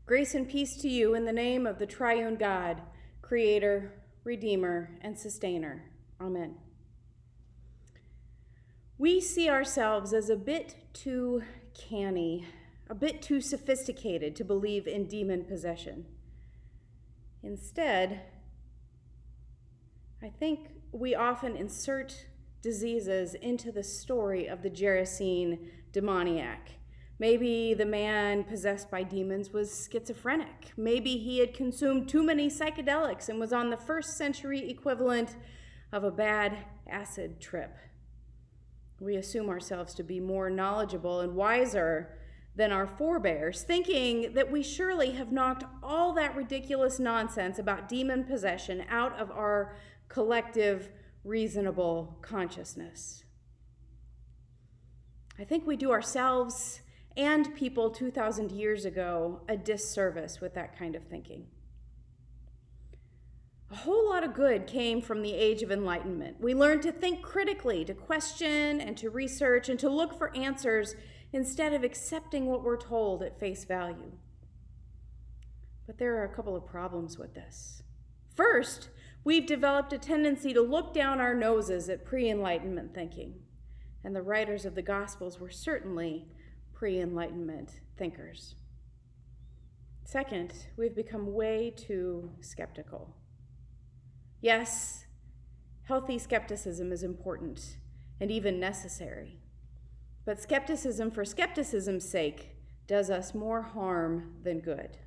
Grace and peace to you in the name of the triune God, Creator, Redeemer, and Sustainer. Amen. We see ourselves as a bit too canny, a bit too sophisticated to believe in demon possession. Instead, I think we often insert diseases into the story of the Gerasene demoniac. Maybe the man possessed by demons was schizophrenic. Maybe he had consumed too many psychedelics and was on the first century equivalent of a bad acid trip. We assume ourselves to be more knowledgeable and wiser than our forebears, thinking that we surely have knocked all that ridiculous nonsense about demon possession out of our collective, reasonable consciousness. I think we do ourselves and people 2,000 years ago a disservice with that kind of thinking. A whole lot of good came from the Age of Enlightenment. We learned to think critically, to question and to research and to look for answers instead of accepting what we're told at face value. But there are a couple of problems with this. First, we've developed a tendency to look down our noses at pre-Enlightenment thinking, and the writers of the Gospels were certainly pre-Enlightenment thinkers. Second, we've become way too skeptical. Yes, healthy skepticism is important and even necessary, but skepticism for skepticism's sake does us more harm than good.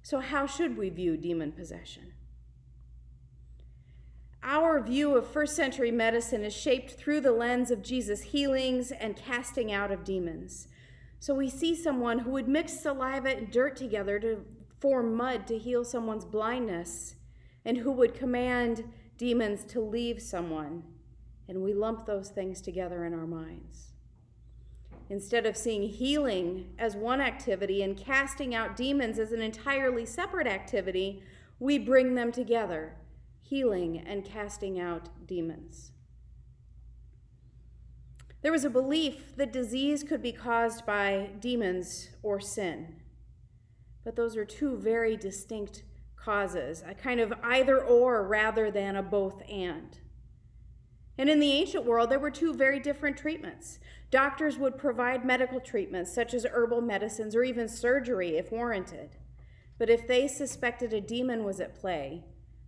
So how should we view demon possession? Our view of first century medicine is shaped through the lens of Jesus' healings and casting out of demons. So we see someone who would mix saliva and dirt together to form mud to heal someone's blindness, and who would command demons to leave someone, and we lump those things together in our minds. Instead of seeing healing as one activity and casting out demons as an entirely separate activity, we bring them together, healing and casting out demons. There was a belief that disease could be caused by demons or sin, but those are two very distinct causes, a kind of either or rather than a both and. And in the ancient world, there were two very different treatments. Doctors would provide medical treatments such as herbal medicines or even surgery if warranted. But if they suspected a demon was at play,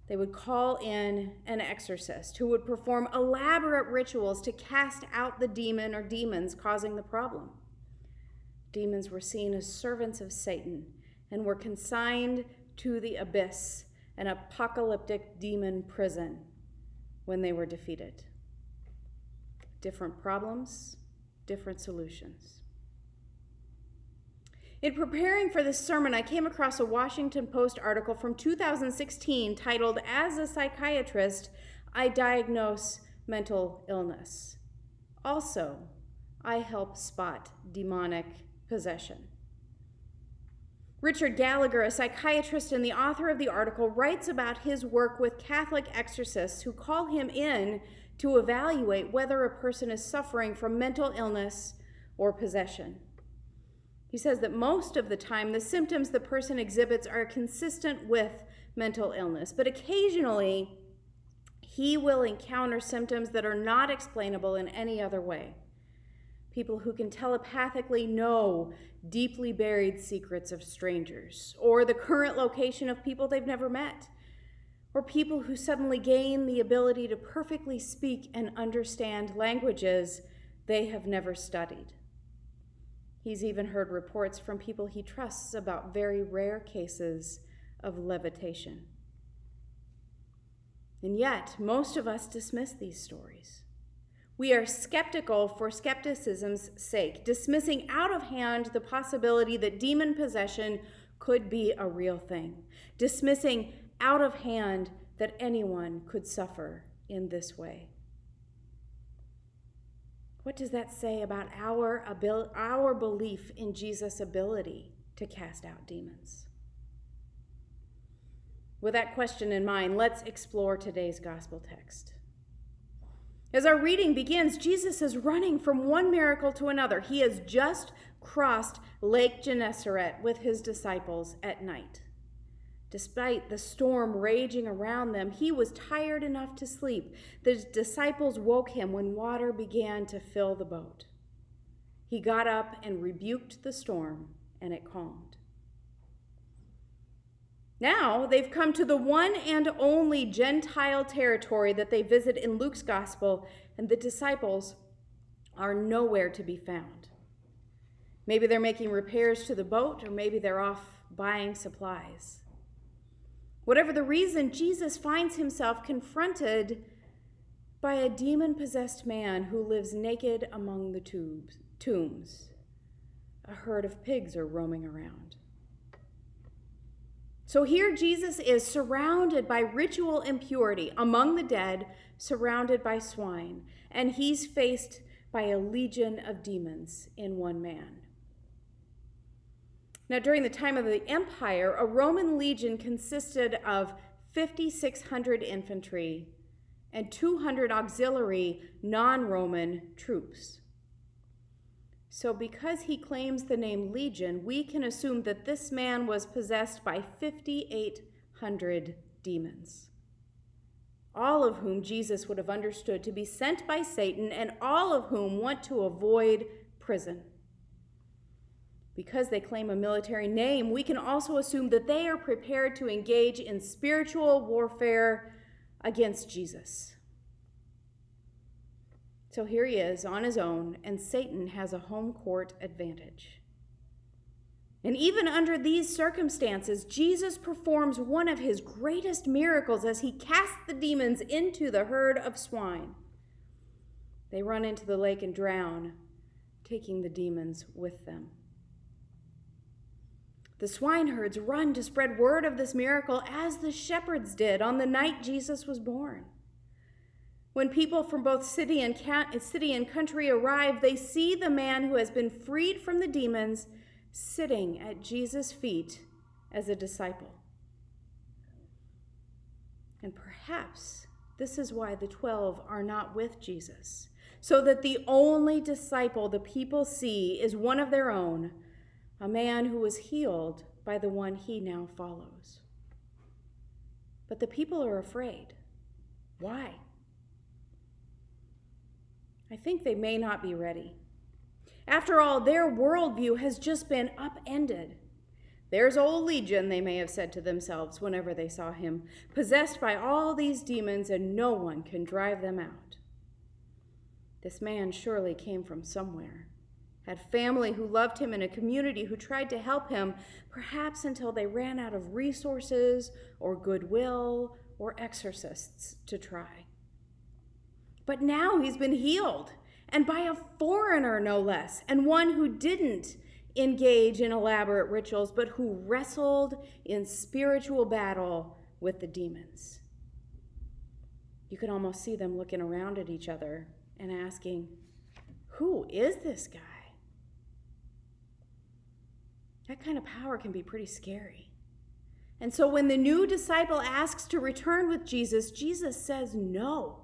they would call in an exorcist who would perform elaborate rituals to cast out the demon or demons causing the problem. Demons were seen as servants of Satan and were consigned to the abyss, an apocalyptic demon prison, when they were defeated. Different problems, different solutions. In preparing for this sermon, I came across a Washington Post article from 2016 titled, "As a Psychiatrist, I Diagnose Mental Illness. Also, I Help Spot Demonic Possession." Richard Gallagher, a psychiatrist and the author of the article, writes about his work with Catholic exorcists who call him in to evaluate whether a person is suffering from mental illness or possession. He says that most of the time, the symptoms the person exhibits are consistent with mental illness, but occasionally he will encounter symptoms that are not explainable in any other way. People who can telepathically know deeply buried secrets of strangers, or the current location of people they've never met, or people who suddenly gain the ability to perfectly speak and understand languages they have never studied. He's even heard reports from people he trusts about very rare cases of levitation. And yet, most of us dismiss these stories. We are skeptical for skepticism's sake, dismissing out of hand the possibility that demon possession could be a real thing, dismissing out of hand that anyone could suffer in this way. What does that say about our belief in Jesus' ability to cast out demons? With that question in mind, let's explore today's gospel text. As our reading begins, Jesus is running from one miracle to another. He has just crossed Lake Gennesaret with his disciples at night. Despite the storm raging around them, he was tired enough to sleep. The disciples woke him when water began to fill the boat. He got up and rebuked the storm, and it calmed. Now they've come to the one and only Gentile territory that they visit in Luke's gospel, and the disciples are nowhere to be found. Maybe they're making repairs to the boat, or maybe they're off buying supplies. Whatever the reason, Jesus finds himself confronted by a demon-possessed man who lives naked among the tombs. A herd of pigs are roaming around. So here Jesus is surrounded by ritual impurity, among the dead, surrounded by swine, and he's faced by a legion of demons in one man. Now, during the time of the empire, a Roman legion consisted of 5,600 infantry and 200 auxiliary non-Roman troops. So because he claims the name legion, we can assume that this man was possessed by 5,800 demons, all of whom Jesus would have understood to be sent by Satan, and all of whom want to avoid prison. Because they claim a military name, we can also assume that they are prepared to engage in spiritual warfare against Jesus. So here he is on his own, and Satan has a home court advantage. And even under these circumstances, Jesus performs one of his greatest miracles as he casts the demons into the herd of swine. They run into the lake and drown, taking the demons with them. The swineherds run to spread word of this miracle as the shepherds did on the night Jesus was born. When people from both city and country arrive, they see the man who has been freed from the demons sitting at Jesus' feet as a disciple. And perhaps this is why the 12 are not with Jesus, so that the only disciple the people see is one of their own, a man who was healed by the one he now follows. But the people are afraid. Why? I think they may not be ready. After all, their worldview has just been upended. There's old Legion, they may have said to themselves whenever they saw him, possessed by all these demons, and no one can drive them out. This man surely came from somewhere, had family who loved him and a community who tried to help him, perhaps until they ran out of resources or goodwill or exorcists to try. But now he's been healed, and by a foreigner no less, and one who didn't engage in elaborate rituals, but who wrestled in spiritual battle with the demons. You can almost see them looking around at each other and asking, who is this guy? That kind of power can be pretty scary. And so when the new disciple asks to return with Jesus, Jesus says no,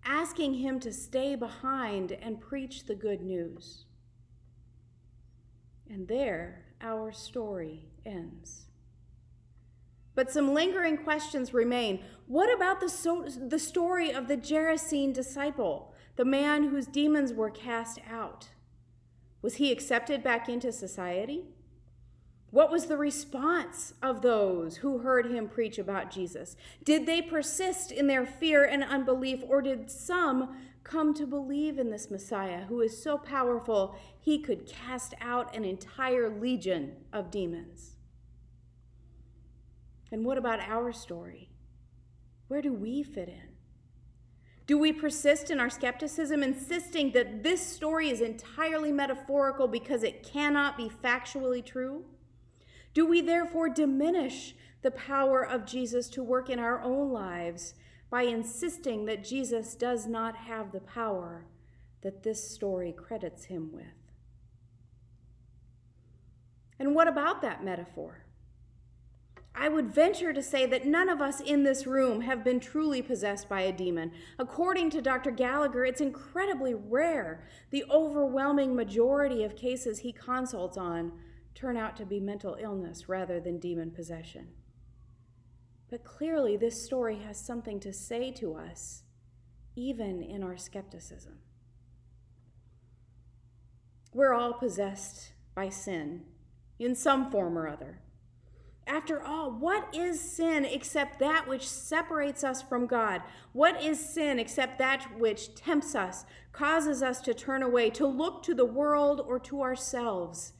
asking him to stay behind and preach the good news. And there, our story ends. But some lingering questions remain. What about the story of the Gerasene disciple, the man whose demons were cast out? Was he accepted back into society? What was the response of those who heard him preach about Jesus? Did they persist in their fear and unbelief, or did some come to believe in this Messiah who is so powerful he could cast out an entire legion of demons? And what about our story? Where do we fit in? Do we persist in our skepticism, insisting that this story is entirely metaphorical because it cannot be factually true? Do we therefore diminish the power of Jesus to work in our own lives by insisting that Jesus does not have the power that this story credits him with? And what about that metaphor? I would venture to say that none of us in this room have been truly possessed by a demon. According to Dr. Gallagher, it's incredibly rare. The overwhelming majority of cases he consults on turn out to be mental illness rather than demon possession. But clearly, this story has something to say to us, even in our skepticism. We're all possessed by sin in some form or other. After all, what is sin except that which separates us from God? What is sin except that which tempts us, causes us to turn away, to look to the world or to ourselves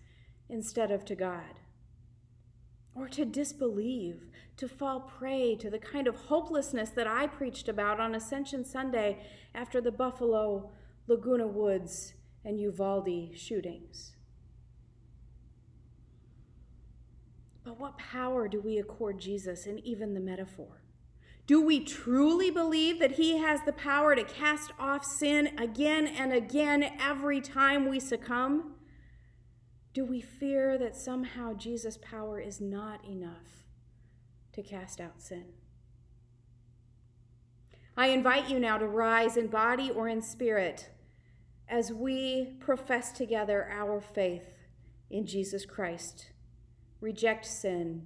instead of to God? Or to disbelieve, to fall prey to the kind of hopelessness that I preached about on Ascension Sunday after the Buffalo, Laguna Woods, and Uvalde shootings. But what power do we accord Jesus in even the metaphor? Do we truly believe that he has the power to cast off sin again and again every time we succumb? Do we fear that somehow Jesus' power is not enough to cast out sin? I invite you now to rise in body or in spirit as we profess together our faith in Jesus Christ, reject sin,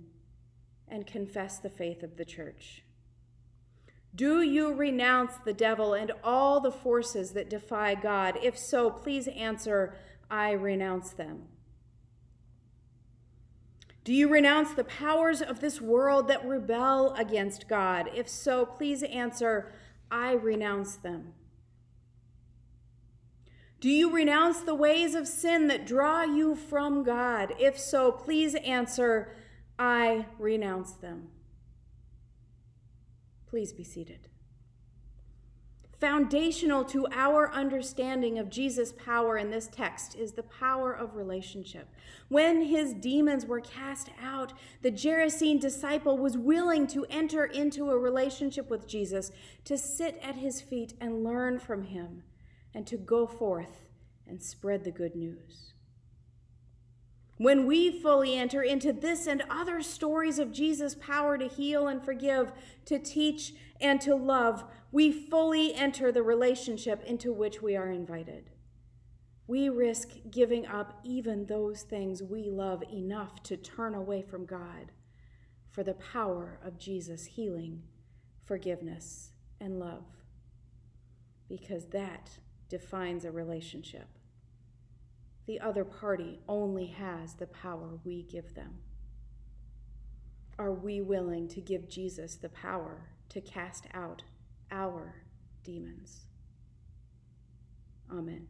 and confess the faith of the church. Do you renounce the devil and all the forces that defy God? If so, please answer, I renounce them. Do you renounce the powers of this world that rebel against God? If so, please answer, I renounce them. Do you renounce the ways of sin that draw you from God? If so, please answer, I renounce them. Please be seated. Foundational to our understanding of Jesus' power in this text is the power of relationship. When his demons were cast out, the Gerasene disciple was willing to enter into a relationship with Jesus, to sit at his feet and learn from him, and to go forth and spread the good news. When we fully enter into this and other stories of Jesus' power to heal and forgive, to teach and to love, we fully enter the relationship into which we are invited. We risk giving up even those things we love enough to turn away from God for the power of Jesus' healing, forgiveness, and love, because that defines a relationship. The other party only has the power we give them. Are we willing to give Jesus the power to cast out our demons? Amen.